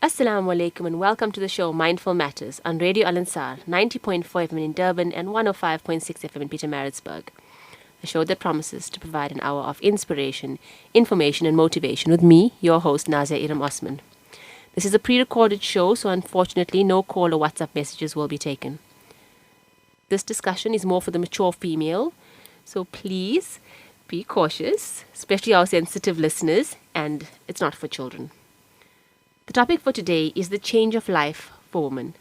Assalamu alaikum and welcome to the show Mindful Matters on Radio Al Ansar, 90.4 FM in Durban and 105.6 FM in Pietermaritzburg. A show that promises to provide an hour of inspiration, information and motivation with me, your host Nazia Iram Osman. This is a pre-recorded show, so unfortunately no call or WhatsApp messages will be taken. This discussion is more for the mature female, so please be cautious, especially our sensitive listeners, and it's not for children. The topic for today is the change of life for women,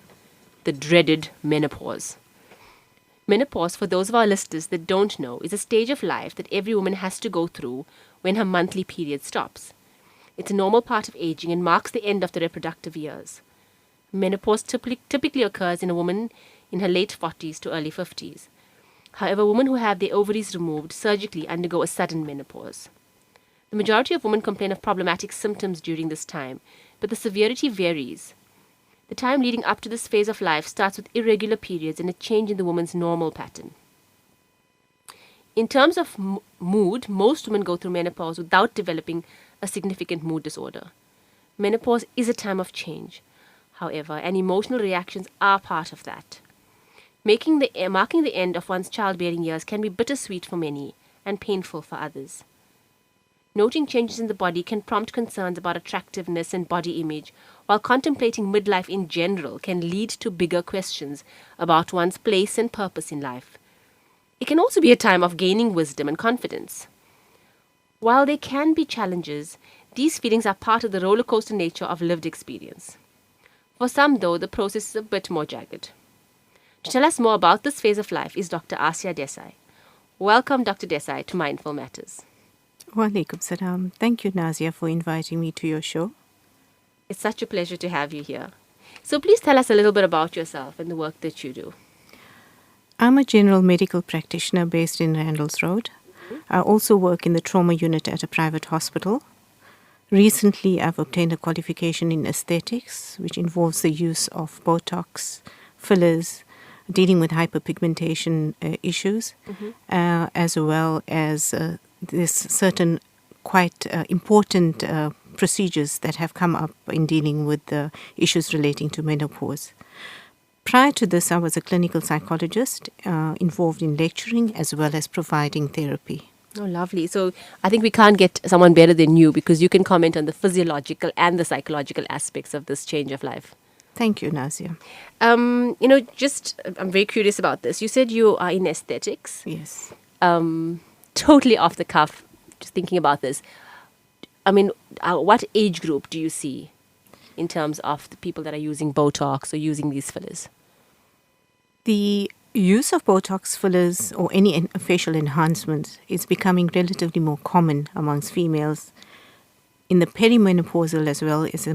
the dreaded menopause. Menopause, for those of our listeners that don't know, is a stage of life that every woman has to go through when her monthly period stops. It's a normal part of aging and marks the end of the reproductive years. Menopause typically occurs in a woman in her late 40s to early 50s. However, women who have their ovaries removed surgically undergo a sudden menopause. The majority of women complain of problematic symptoms during this time, but the severity varies. The time leading up to this phase of life starts with irregular periods and a change in the woman's normal pattern. In terms of mood, most women go through menopause without developing a significant mood disorder. Menopause is a time of change, however, and emotional reactions are part of that. Marking the end of one's childbearing years can be bittersweet for many and painful for others. Noting changes in the body can prompt concerns about attractiveness and body image, while contemplating midlife in general can lead to bigger questions about one's place and purpose in life. It can also be a time of gaining wisdom and confidence. While there can be challenges, these feelings are part of the roller coaster nature of lived experience. For some, though, the process is a bit more jagged. To tell us more about this phase of life is Dr Asiya Desai. Welcome, Dr Desai, to Mindful Matters. Wa alaikum salam. Thank you, Nazia, for inviting me to your show. It's such a pleasure to have you here. So please tell us a little bit about yourself and the work that you do. I'm a general medical practitioner based in Randalls Road. I also work in the trauma unit at a private hospital. Recently, I've obtained a qualification in aesthetics, which involves the use of Botox, fillers, dealing with hyperpigmentation issues, as well as there's certain quite important procedures that have come up in dealing with the issues relating to menopause. Prior to this, I was a clinical psychologist involved in lecturing as well as providing therapy. Oh, lovely. So I think we can't get someone better than you because you can comment on the physiological and the psychological aspects of this change of life. Thank you, Nazia. I'm very curious about this. You said you are in aesthetics. Yes. Totally off the cuff, just thinking about this. I mean, what age group do you see in terms of the people that are using Botox or using these fillers? The use of Botox fillers or any facial enhancements is becoming relatively more common amongst females in the perimenopausal as well as the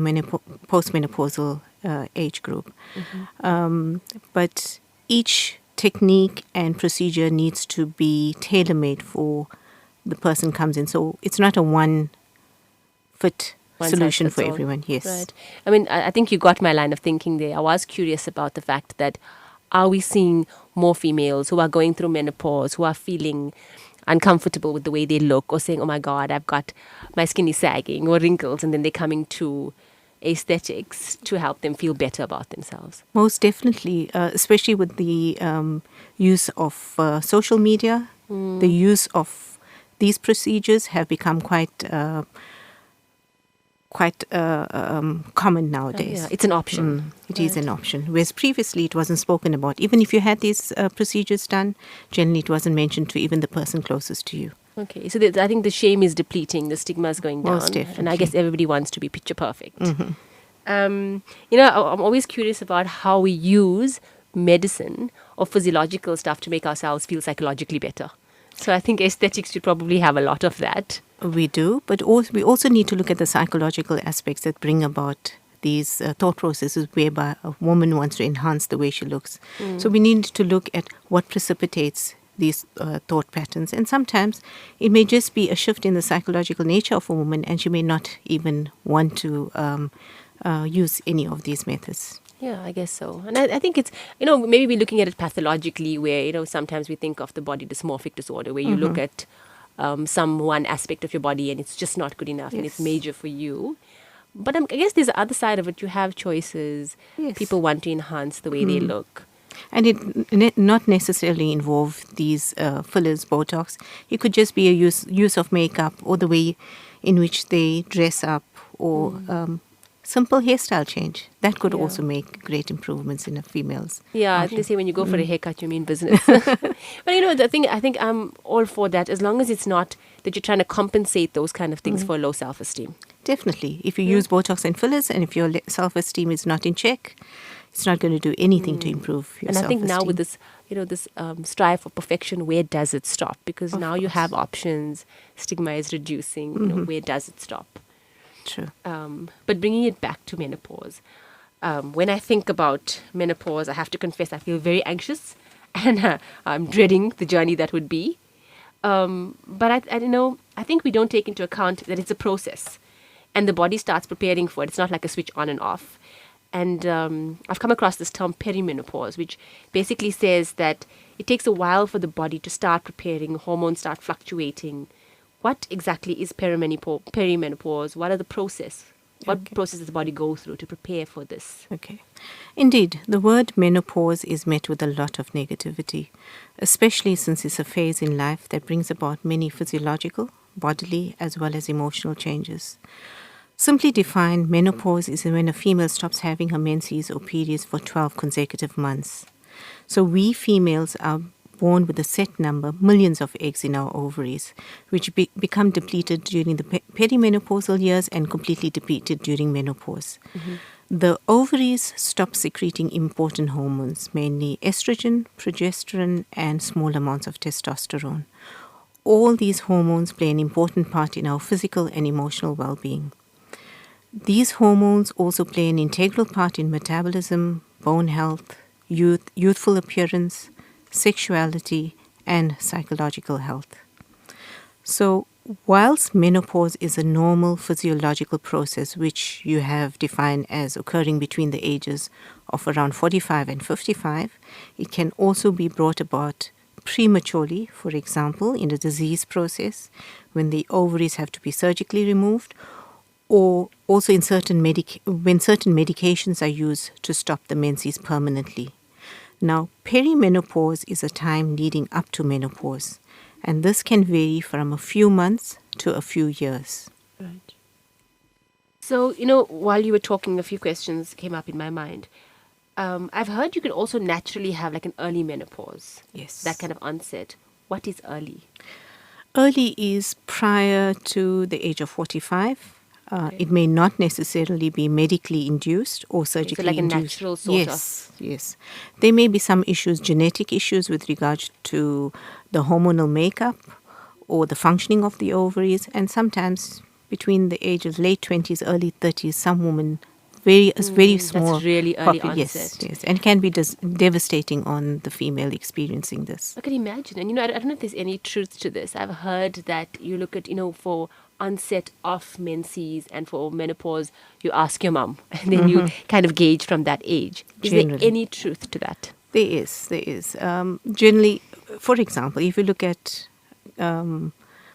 postmenopausal age group. But each technique and procedure needs to be tailor-made for the person comes in. So it's not a one-fit solution for everyone. Yes. Right. I mean, I think you got my line of thinking there. I was curious about the fact that are we seeing more females who are going through menopause, who are feeling uncomfortable with the way they look or saying, oh my God, I've got my skin is sagging or wrinkles, and then they're coming to aesthetics to help them feel better about themselves. Most definitely, especially with the use of social media, the use of these procedures have become quite common nowadays. Yeah, it's an option. It is an option. Whereas previously it wasn't spoken about. Even if you had these procedures done, generally it wasn't mentioned to even the person closest to you. Okay, so I think the shame is depleting, the stigma is going down. Most definitely. And I guess everybody wants to be picture perfect. I'm always curious about how we use medicine or physiological stuff to make ourselves feel psychologically better. So I think aesthetics should probably have a lot of that. We do, but we also need to look at the psychological aspects that bring about these thought processes whereby a woman wants to enhance the way she looks. So we need to look at what precipitates these thought patterns. And sometimes it may just be a shift in the psychological nature of a woman, and she may not even want to use any of these methods. Yeah, I guess so. And I think it's, maybe we're looking at it pathologically where, sometimes we think of the body dysmorphic disorder where you look at some one aspect of your body and it's just not good enough and it's major for you. But I guess there's the other side of it. You have choices. Yes. People want to enhance the way they look. And it not necessarily involve these fillers, Botox. It could just be a use of makeup, or the way in which they dress up, or simple hairstyle change. That could also make great improvements in a female's Yeah, I think they say when you go for a haircut, you mean business. But I think I'm all for that, as long as it's not that you're trying to compensate those kind of things for low self-esteem. Definitely. If you use Botox and fillers, and if your self-esteem is not in check, it's not going to do anything to improve your And I self-esteem. think now with this, this strive for perfection, where does it stop? Because now you have options. Stigma is reducing. Where does it stop? True. But bringing it back to menopause, when I think about menopause, I have to confess I feel very anxious, and I'm dreading the journey that would be. But I don't know. I think we don't take into account that it's a process, and the body starts preparing for it. It's not like a switch on and off. And I've come across this term perimenopause, which basically says that it takes a while for the body to start preparing, hormones start fluctuating. What exactly is perimenopause? What are the process? What process does the body go through to prepare for this? Okay. Indeed, the word menopause is met with a lot of negativity, especially since it's a phase in life that brings about many physiological, bodily, as well as emotional changes. Simply defined, menopause is when a female stops having her menses or periods for 12 consecutive months. So we females are born with a set number, millions of eggs in our ovaries, which become depleted during the perimenopausal years and completely depleted during menopause. The ovaries stop secreting important hormones, mainly estrogen, progesterone, and small amounts of testosterone. All these hormones play an important part in our physical and emotional well-being. These hormones also play an integral part in metabolism, bone health, youthful appearance, sexuality, and psychological health. So, whilst menopause is a normal physiological process which you have defined as occurring between the ages of around 45 and 55, it can also be brought about prematurely, for example, in a disease process when the ovaries have to be surgically removed, or also in when certain medications are used to stop the menses permanently. Now, perimenopause is a time leading up to menopause, and this can vary from a few months to a few years. Right. So, while you were talking, a few questions came up in my mind. I've heard you can also naturally have like an early menopause. Yes. That kind of onset. What is early? Early is prior to the age of 45. It may not necessarily be medically induced or surgically like induced. A natural sort of. Yes. There may be some issues, genetic issues with regards to the hormonal makeup or the functioning of the ovaries, and sometimes between the ages late 20s, early 30s, some women very small. That's really early Yes, onset. and it can be devastating on the female experiencing this. I can imagine. And, I don't know if there's any truth to this. I've heard that you look at, for onset of menses and for menopause, you ask your mum, and then you kind of gauge from that age. Is there any truth to that? There is. Generally, for example, if you look at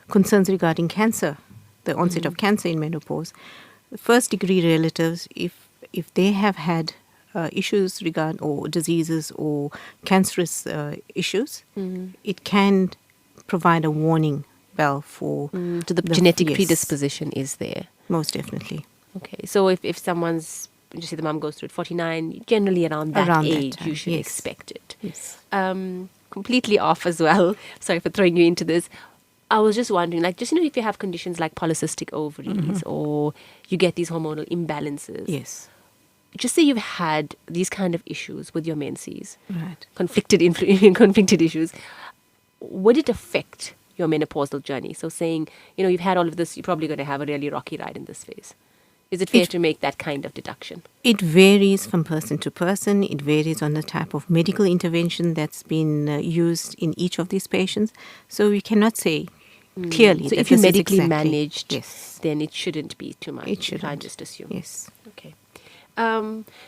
concerns regarding cancer, the onset of cancer in menopause, first degree relatives, if they have had issues or diseases or cancerous issues, it can provide a warning bell for to the genetic predisposition is there. Most definitely. Okay, so if someone's, just say the mom goes through at 49, generally around that age, you should expect it. Yes. Completely off as well. Sorry for throwing you into this. I was just wondering, if you have conditions like polycystic ovaries or you get these hormonal imbalances. Yes. Just say you've had these kind of issues with your menses. Right. Conflicted issues. Would it affect your menopausal journey? So saying, you've had all of this, you're probably going to have a really rocky ride in this phase. Is it fair to make that kind of deduction? It varies from person to person. It varies on the type of medical intervention that's been used in each of these patients. So we cannot say clearly. So if you medically managed, then it shouldn't be too much. It shouldn't. You can't just assume. Yes. Okay.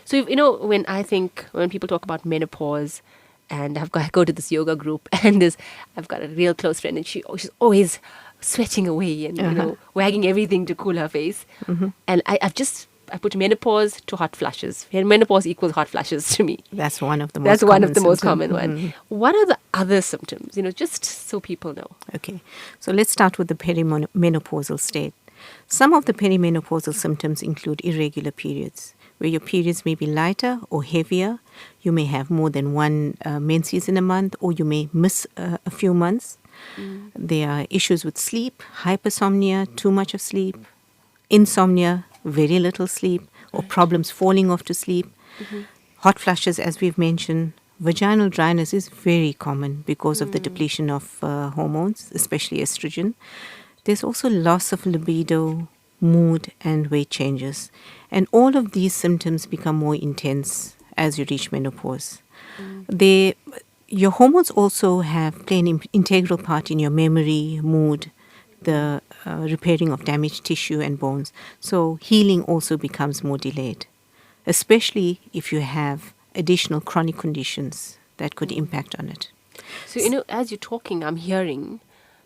So when people talk about menopause, and I go to this yoga group, and I've got a real close friend, and she's always sweating away and wagging everything to cool her face. And I put menopause to hot flushes. Menopause equals hot flushes to me. That's one of the most That's common one of the most symptoms. common one. What are the other symptoms? Just so people know. Okay, so let's start with the perimenopausal state. Some of the perimenopausal symptoms include irregular periods, where your periods may be lighter or heavier. You may have more than one menses in a month, or you may miss a few months. There are issues with sleep, hypersomnia, too much of sleep, insomnia, very little sleep, or problems falling off to sleep. Hot flushes, as we've mentioned. Vaginal dryness is very common because of the depletion of hormones, especially estrogen. There's also loss of libido, mood, and weight changes. And all of these symptoms become more intense as you reach menopause. Your hormones also play an integral part in your memory, mood, the repairing of damaged tissue and bones. So healing also becomes more delayed, especially if you have additional chronic conditions that could impact on it. So, as you're talking, I'm hearing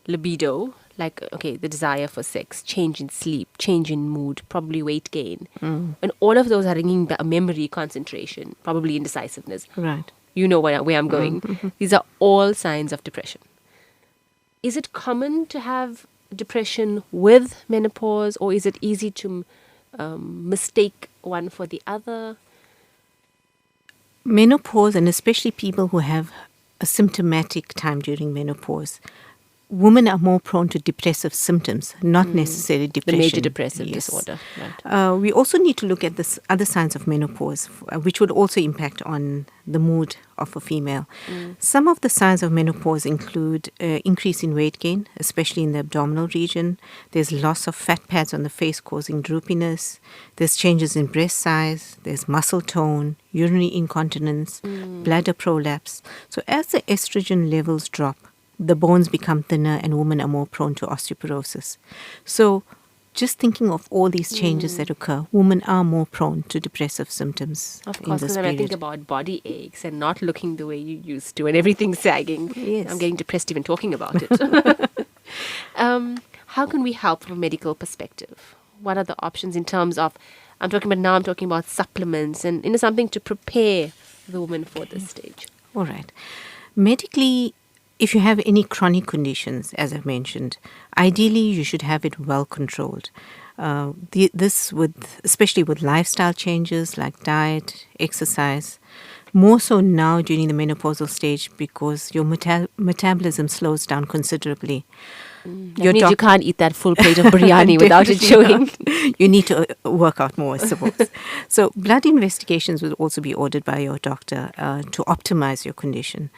libido, like, okay, the desire for sex, change in sleep, change in mood, probably weight gain. And all of those are ringing back memory, concentration, probably indecisiveness. Right. You know where I'm going. These are all signs of depression. Is it common to have depression with menopause, or is it easy to mistake one for the other? Menopause, and especially people who have a symptomatic time during menopause, women are more prone to depressive symptoms, not necessarily depression. The major depressive disorder. Right. We also need to look at the other signs of menopause, which would also impact on the mood of a female. Some of the signs of menopause include increase in weight gain, especially in the abdominal region. There's loss of fat pads on the face causing droopiness. There's changes in breast size. There's muscle tone, urinary incontinence, bladder prolapse. So as the estrogen levels drop, the bones become thinner and women are more prone to osteoporosis. So just thinking of all these changes that occur, women are more prone to depressive symptoms. Of course, because in this when I think about body aches and not looking the way you used to and everything sagging, Yes. I'm getting depressed even talking about it. How can we help from a medical perspective? What are the options in terms of, I'm talking about supplements and something to prepare the woman for this stage? All right. Medically, if you have any chronic conditions, as I've mentioned, ideally you should have it well controlled. Especially with lifestyle changes like diet, exercise, more so now during the menopausal stage because your metabolism slows down considerably. That means you can't eat that full plate of biryani without it showing. You need to work out more, I suppose. So blood investigations will also be ordered by your doctor to optimize your condition.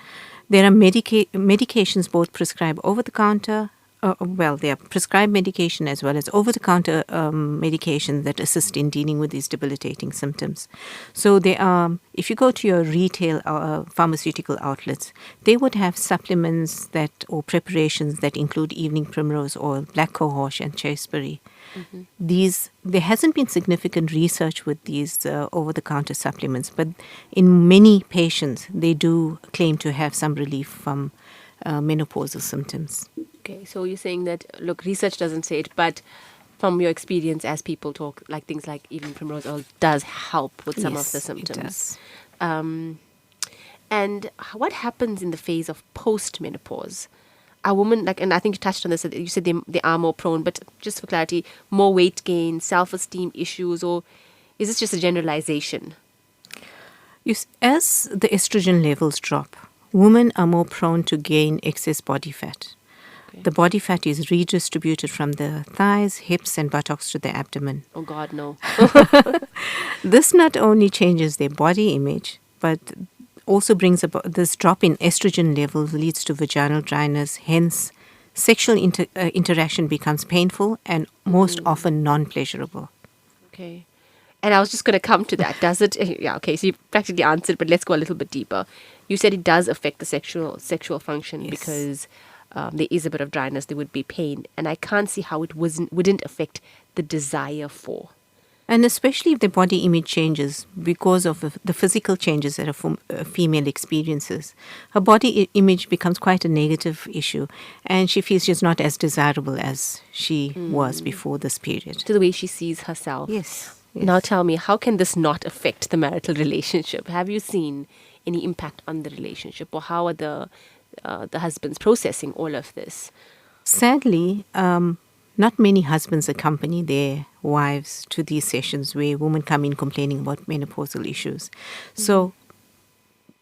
There are medications both prescribed over-the-counter. There are prescribed medication as well as over-the-counter medication that assist in dealing with these debilitating symptoms. So if you go to your retail pharmaceutical outlets, they would have supplements or preparations that include evening primrose oil, black cohosh, and chasteberry. There hasn't been significant research with these over-the-counter supplements, but in many patients, they do claim to have some relief from menopausal symptoms. Okay, so you're saying that, look, research doesn't say it, but from your experience as people talk, like things like even primrose oil does help with some of the symptoms. It does. And what happens in the phase of post-menopause? A woman, and I think you touched on this, you said they are more prone, but just for clarity, more weight gain, self-esteem issues, or is this just a generalization? As the estrogen levels drop, women are more prone to gain excess body fat. Okay. The body fat is redistributed from the thighs, hips, and buttocks to the abdomen. Oh, God, no. This not only changes their body image, but also brings about this drop in estrogen levels leads to vaginal dryness. Hence, sexual interaction becomes painful and most often non-pleasurable. Okay. And I was just going to come to that. Does it? Yeah, okay. So you practically answered, but let's go a little bit deeper. You said it does affect the sexual function. Yes. Because there is a bit of dryness, there would be pain. And I can't see how it wouldn't affect the desire for. And especially if the body image changes because of the physical changes that a female experiences. Her body image becomes quite a negative issue, and she feels she's not as desirable as she was before this period. To the way she sees herself. Yes. Now tell me, how can this not affect the marital relationship? Have you seen any impact on the relationship, or how are the husbands processing all of this? Sadly, not many husbands accompany their wives to these sessions where women come in complaining about menopausal issues. So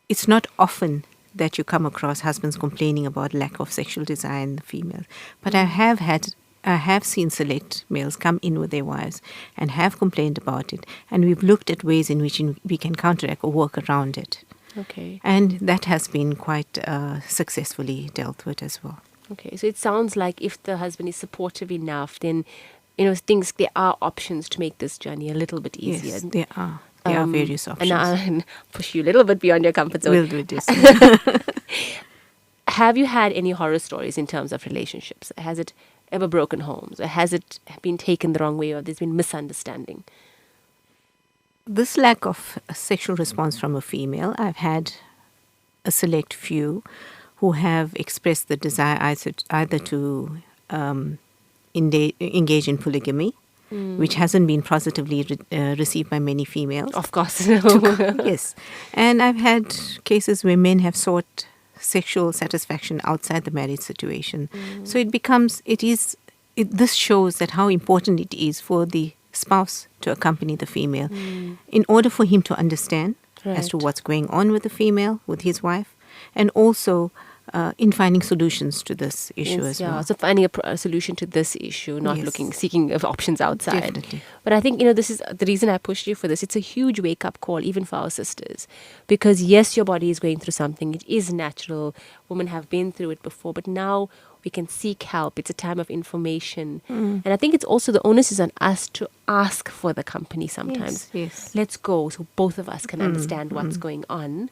it's not often that you come across husbands complaining about lack of sexual desire in the females. But I have seen select males come in with their wives and have complained about it. And we've looked at ways in which we can counteract or work around it. Okay. And that has been quite successfully dealt with as well. Okay, so it sounds like if the husband is supportive enough, then, there are options to make this journey a little bit easier. Yes, there are. There are various options. And I'll push you a little bit beyond your comfort zone. We'll do this. Have you had any horror stories in terms of relationships? Has it ever broken homes? Or has it been taken the wrong way, or there's been misunderstanding? This lack of a sexual response from a female, I've had a select few who have expressed the desire either to engage in polygamy, which hasn't been positively received by many females. Of course. Yes. And I've had cases where men have sought sexual satisfaction outside the marriage situation. So this shows that how important it is for the spouse to accompany the female in order for him to understand as to what's going on with the female, with his wife, and also in finding solutions to this issue as well. So finding a solution to this issue, not seeking of options outside. Definitely. But I think, this is the reason I pushed you for this. It's a huge wake-up call, even for our sisters. Because yes, your body is going through something. It is natural. Women have been through it before. But now we can seek help. It's a time of information. And I think it's also the onus is on us to ask for the company sometimes. Yes. Let's go so both of us can understand what's going on.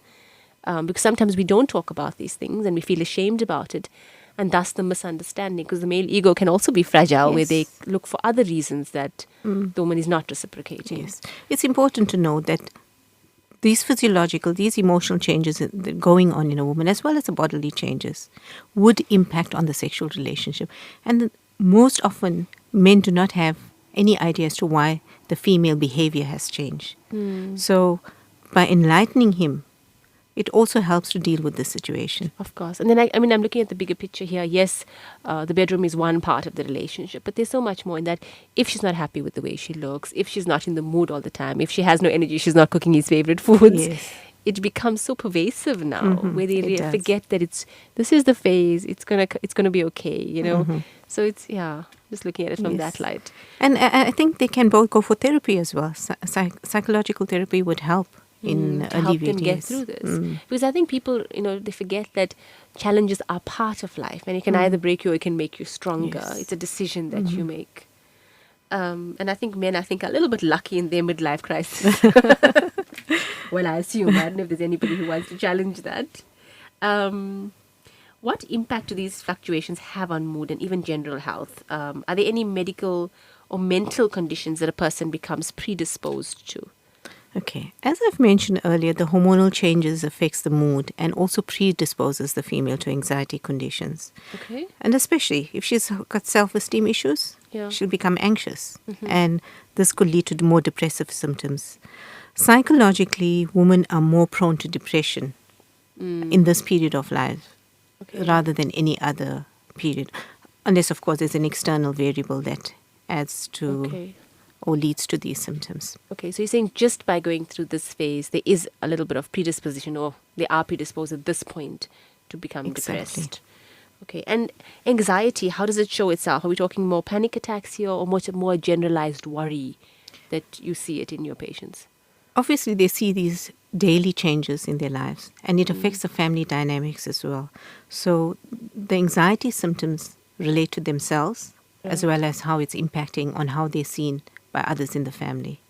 Because sometimes we don't talk about these things and we feel ashamed about it, and thus the misunderstanding, because the male ego can also be fragile, where they look for other reasons that the woman is not reciprocating. Yes. It's important to know that these emotional changes going on in a woman, as well as the bodily changes, would impact on the sexual relationship. And most often, men do not have any idea as to why the female behavior has changed. So by enlightening him, it also helps to deal with this situation. Of course. And then, I'm looking at the bigger picture here. Yes, the bedroom is one part of the relationship, but there's so much more in that. If she's not happy with the way she looks, if she's not in the mood all the time, if she has no energy, she's not cooking his favorite foods, it becomes so pervasive now, where they forget that this is the phase, it's gonna be okay, So it's, just looking at it from that light. And I think they can both go for therapy as well. Psychological therapy would help in to help them get through this. Because I think people, they forget that challenges are part of life, and it can either break you or it can make you stronger. It's a decision that you make. And I think men, are a little bit lucky in their midlife crisis. Well, I assume. I don't know if there's anybody who wants to challenge that. What impact do these fluctuations have on mood and even general health? Are there any medical or mental conditions that a person becomes predisposed to? Okay. As I've mentioned earlier, the hormonal changes affects the mood and also predisposes the female to anxiety conditions. Okay. And especially if she's got self-esteem issues, she'll become anxious. And this could lead to more depressive symptoms. Psychologically, women are more prone to depression in this period of life rather than any other period. Unless, of course, there's an external variable that adds to or leads to these symptoms. Okay, so you're saying just by going through this phase, there is a little bit of predisposition, or they are predisposed at this point to become depressed. Okay, and anxiety, how does it show itself? Are we talking more panic attacks here, or much more generalized worry that you see it in your patients? Obviously, they see these daily changes in their lives, and it affects the family dynamics as well. So the anxiety symptoms relate to themselves, as well as how it's impacting on how they're seen by others in the family,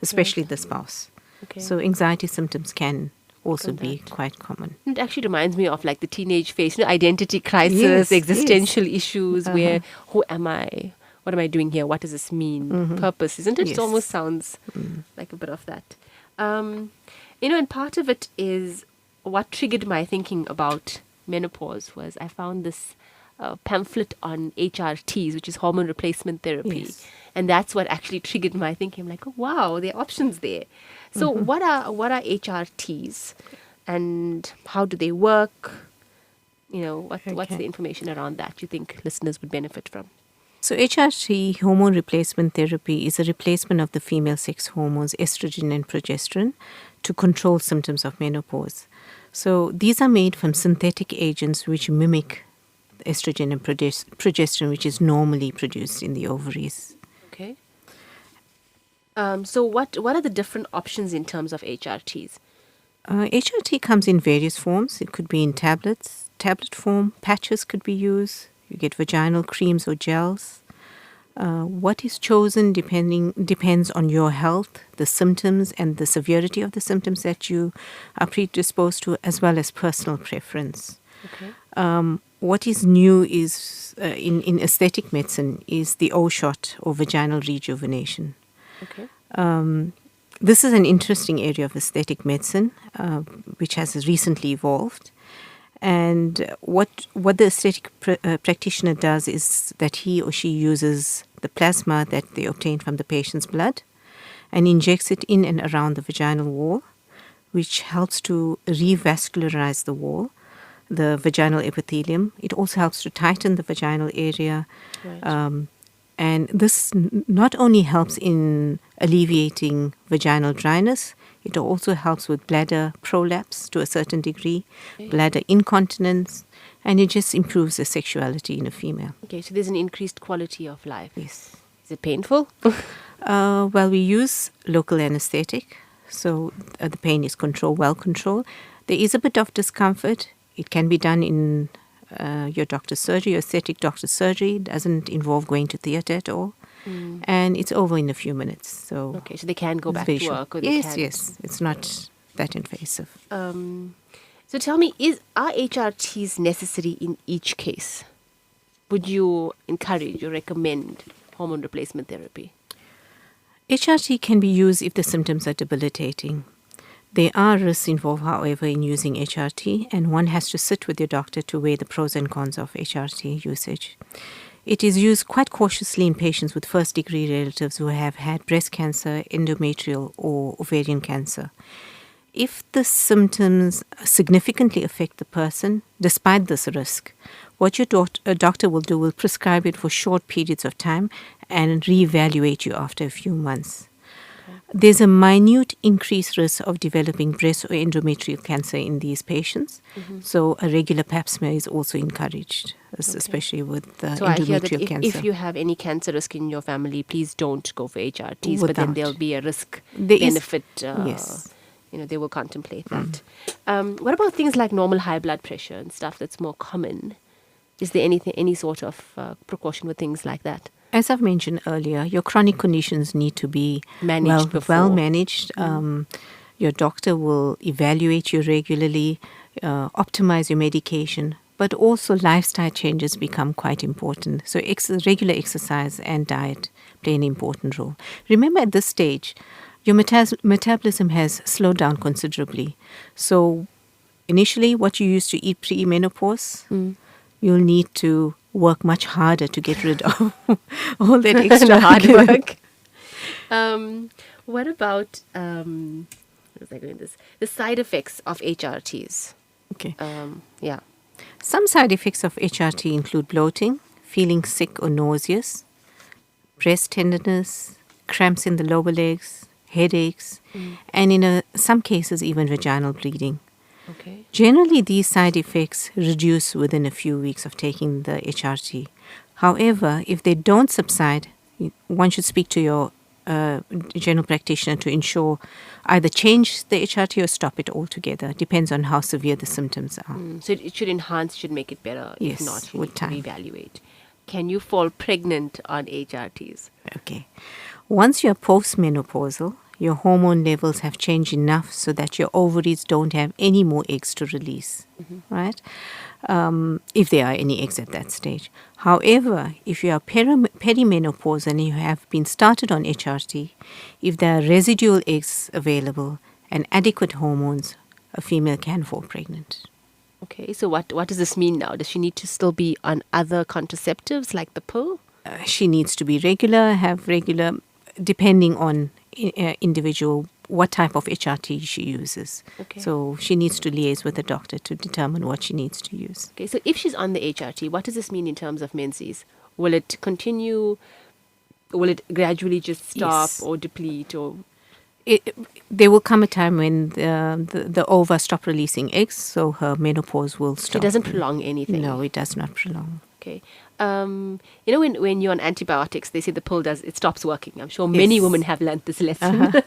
especially the spouse. Okay. So anxiety symptoms can also be quite common. It actually reminds me of like the teenage phase, identity crisis, existential issues, where who am I? what am I doing here? What does this mean? Purpose, isn't it? Yes. It almost sounds like a bit of that. And part of it is what triggered my thinking about menopause was I found this pamphlet on HRTs, which is hormone replacement therapy. Yes. And that's what actually triggered my thinking. I'm like, oh, wow, there are options there. So what are HRTs and how do they work? What's the information around that you think listeners would benefit from? So HRT, hormone replacement therapy, is a replacement of the female sex hormones estrogen and progesterone to control symptoms of menopause. So these are made from synthetic agents which mimic estrogen and progesterone, which is normally produced in the ovaries. Okay. So what are the different options in terms of HRTs? HRT comes in various forms. It could be in tablet form. Patches could be used. You get vaginal creams or gels. What is chosen depends on your health, the symptoms, and the severity of the symptoms that you are predisposed to, as well as personal preference. Okay. What is new is in aesthetic medicine is the O-shot or vaginal rejuvenation. Okay. This is an interesting area of aesthetic medicine, which has recently evolved. And what the aesthetic practitioner does is that he or she uses the plasma that they obtain from the patient's blood and injects it in and around the vaginal wall, which helps to revascularize the wall, the vaginal epithelium. It also helps to tighten the vaginal area. Right. And this not only helps in alleviating vaginal dryness, it also helps with bladder prolapse to a certain degree, bladder incontinence, and it just improves the sexuality in a female. Okay, so there's an increased quality of life. Yes. Is it painful? Well, we use local anesthetic, so the pain is well controlled. There is a bit of discomfort. It can be done in your doctor's surgery, your aesthetic doctor's surgery. It doesn't involve going to theatre at all. And it's over in a few minutes. So Okay, so they can go back very to short. work. Or they Yes, can. yes. It's not that invasive. So tell me, are HRTs necessary in each case? Would you encourage or recommend hormone replacement therapy? HRT can be used if the symptoms are debilitating. There are risks involved, however, in using HRT, and one has to sit with your doctor to weigh the pros and cons of HRT usage. It is used quite cautiously in patients with first-degree relatives who have had breast cancer, endometrial, or ovarian cancer. If the symptoms significantly affect the person, despite this risk, what your doctor will prescribe it for short periods of time and reevaluate you after a few months. There's a minute increased risk of developing breast or endometrial cancer in these patients. So a regular pap smear is also encouraged, especially with So I hear that endometrial cancer. if you have any cancer risk in your family, please don't go for HRTs, but Without. then there'll be a risk There is- benefit. yes. They will contemplate that. What about things like normal high blood pressure and stuff that's more common? Is there any sort of precaution with things like that? As I've mentioned earlier, your chronic conditions need to be Managed before. well managed. Your doctor will evaluate you regularly, optimize your medication, but also lifestyle changes become quite important. So regular exercise and diet play an important role. Remember, at this stage, your metabolism has slowed down considerably. So initially, what you used to eat pre-menopause, you'll need to work much harder to get rid of all that extra hard work. What about where was I going with this? The side effects of HRTs. Okay. Yeah. Some side effects of HRT include bloating, feeling sick or nauseous, breast tenderness, cramps in the lower legs, headaches, and in some cases even vaginal bleeding. Okay. Generally, these side effects reduce within a few weeks of taking the HRT. However, if they don't subside, one should speak to your general practitioner to ensure either change the HRT or stop it altogether. Depends on how severe the symptoms are. So it should enhance, should make it better. Yes, if not, you with need time. to reevaluate. Can you fall pregnant on HRTs? Okay. Once you're postmenopausal, your hormone levels have changed enough so that your ovaries don't have any more eggs to release, right? if there are any eggs at that stage. However, if you are perimenopause and you have been started on HRT, if there are residual eggs available and adequate hormones, a female can fall pregnant. Okay, so what does this mean now? Does she need to still be on other contraceptives like the pill? She needs to be have regular, depending on individual, what type of HRT she uses. Okay. So she needs to liaise with the doctor to determine what she needs to use. Okay, so if she's on the HRT, what does this mean in terms of menses? Will it continue? Will it gradually just stop or deplete? Or there will come a time when the ova stop releasing eggs, so her menopause will stop. It doesn't prolong anything? No, it does not prolong. Okay. When you're on antibiotics, they say the pill it stops working. I'm sure many women have learnt this lesson.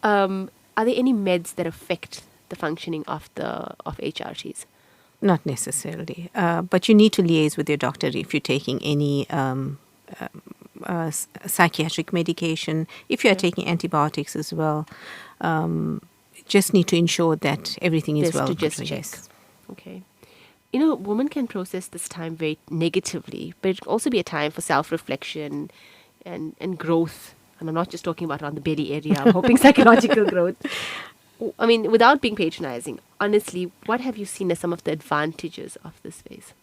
Are there any meds that affect the functioning of HRTs? Not necessarily, but you need to liaise with your doctor if you're taking any psychiatric medication. If you are taking antibiotics as well, just need to ensure that everything is well. To just check. Yes. Okay. Women can process this time very negatively, but it can also be a time for self-reflection and growth. And I'm not just talking about around the belly area. I'm hoping psychological growth. I mean, without being patronizing, honestly, what have you seen as some of the advantages of this phase?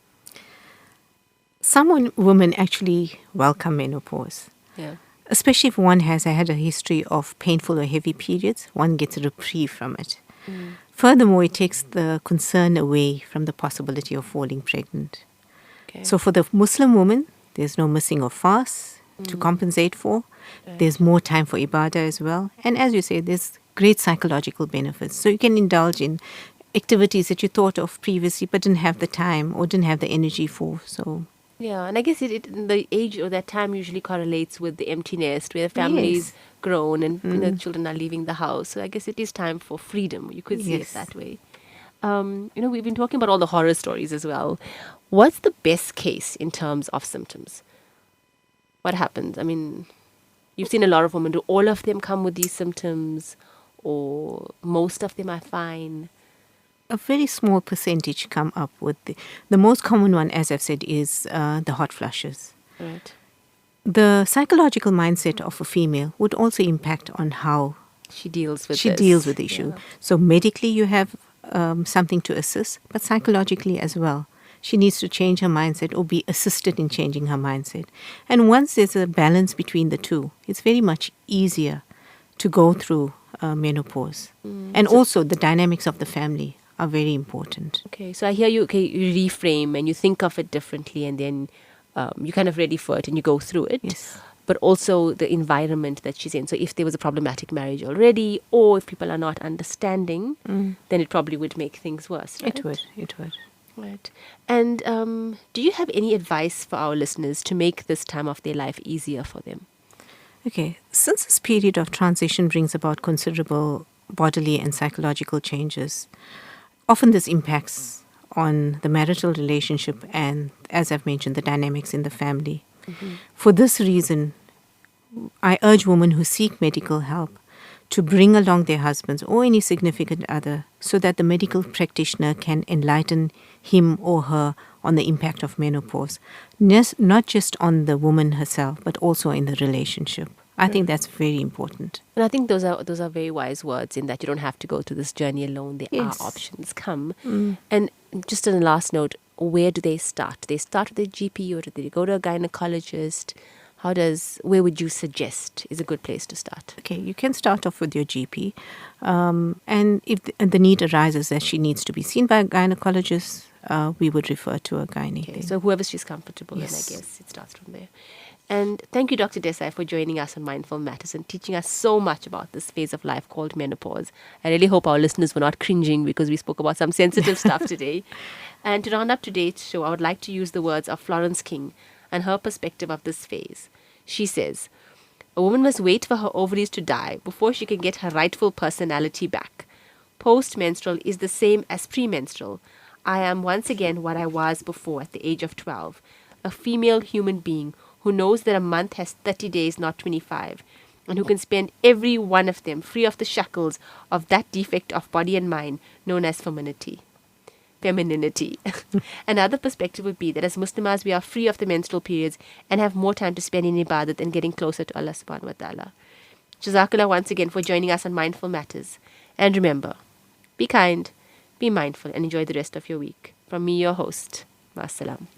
Some women actually welcome menopause. Yeah. Especially if one has had a history of painful or heavy periods, one gets a reprieve from it. Furthermore, it takes the concern away from the possibility of falling pregnant. Okay. So for the Muslim woman, there's no missing of fasts to compensate for. Right. There's more time for ibadah as well. And as you say, there's great psychological benefits. So you can indulge in activities that you thought of previously but didn't have the time or didn't have the energy for. So yeah, and I guess the age or that time usually correlates with the empty nest where the family's grown and the children are leaving the house. So I guess it is time for freedom. You could see it that way. We've been talking about all the horror stories as well. What's the best case in terms of symptoms? What happens? I mean, you've seen a lot of women. Do all of them come with these symptoms, or most of them are fine? A very small percentage come up with the most common one, as I've said, is the hot flushes. Right. The psychological mindset of a female would also impact on how she deals with the issue. Yeah. So medically you have something to assist, but psychologically as well. She needs to change her mindset or be assisted in changing her mindset. And once there's a balance between the two, it's very much easier to go through menopause. And also the dynamics of the family are very important. Okay, so I hear you, you reframe and you think of it differently, and then you're kind of ready for it and you go through it. Yes. But also the environment that she's in. So if there was a problematic marriage already, or if people are not understanding, then it probably would make things worse, right? It would. Right. And do you have any advice for our listeners to make this time of their life easier for them? Okay. Since this period of transition brings about considerable bodily and psychological changes, often this impacts on the marital relationship and, as I've mentioned, the dynamics in the family. For this reason, I urge women who seek medical help to bring along their husbands or any significant other so that the medical practitioner can enlighten him or her on the impact of menopause, not just on the woman herself, but also in the relationship. I think that's very important. And I think those are very wise words, in that you don't have to go through this journey alone. There are options. Come. And just on the last note, where do they start? Do they start with a GP, or do they go to a gynecologist? Where would you suggest is a good place to start? Okay, you can start off with your GP. And if the need arises that she needs to be seen by a gynecologist, we would refer to a gynae. Okay, so whoever she's comfortable in, I guess it starts from there. And thank you, Dr. Desai, for joining us on Mindful Matters and teaching us so much about this phase of life called menopause. I really hope our listeners were not cringing because we spoke about some sensitive stuff today. And to round up today's show, I would like to use the words of Florence King and her perspective of this phase. She says, "A woman must wait for her ovaries to die before she can get her rightful personality back. Post-menstrual is the same as premenstrual. I am once again what I was before at the age of 12, a female human being who knows that a month has 30 days, not 25, and who can spend every one of them free of the shackles of that defect of body and mind known as femininity." femininity. Another perspective would be that as Muslimas, we are free of the menstrual periods and have more time to spend in ibadat and getting closer to Allah subhanahu wa ta'ala. Jazakallah once again for joining us on Mindful Matters. And remember, be kind, be mindful, and enjoy the rest of your week. From me, your host, Ma'as salam.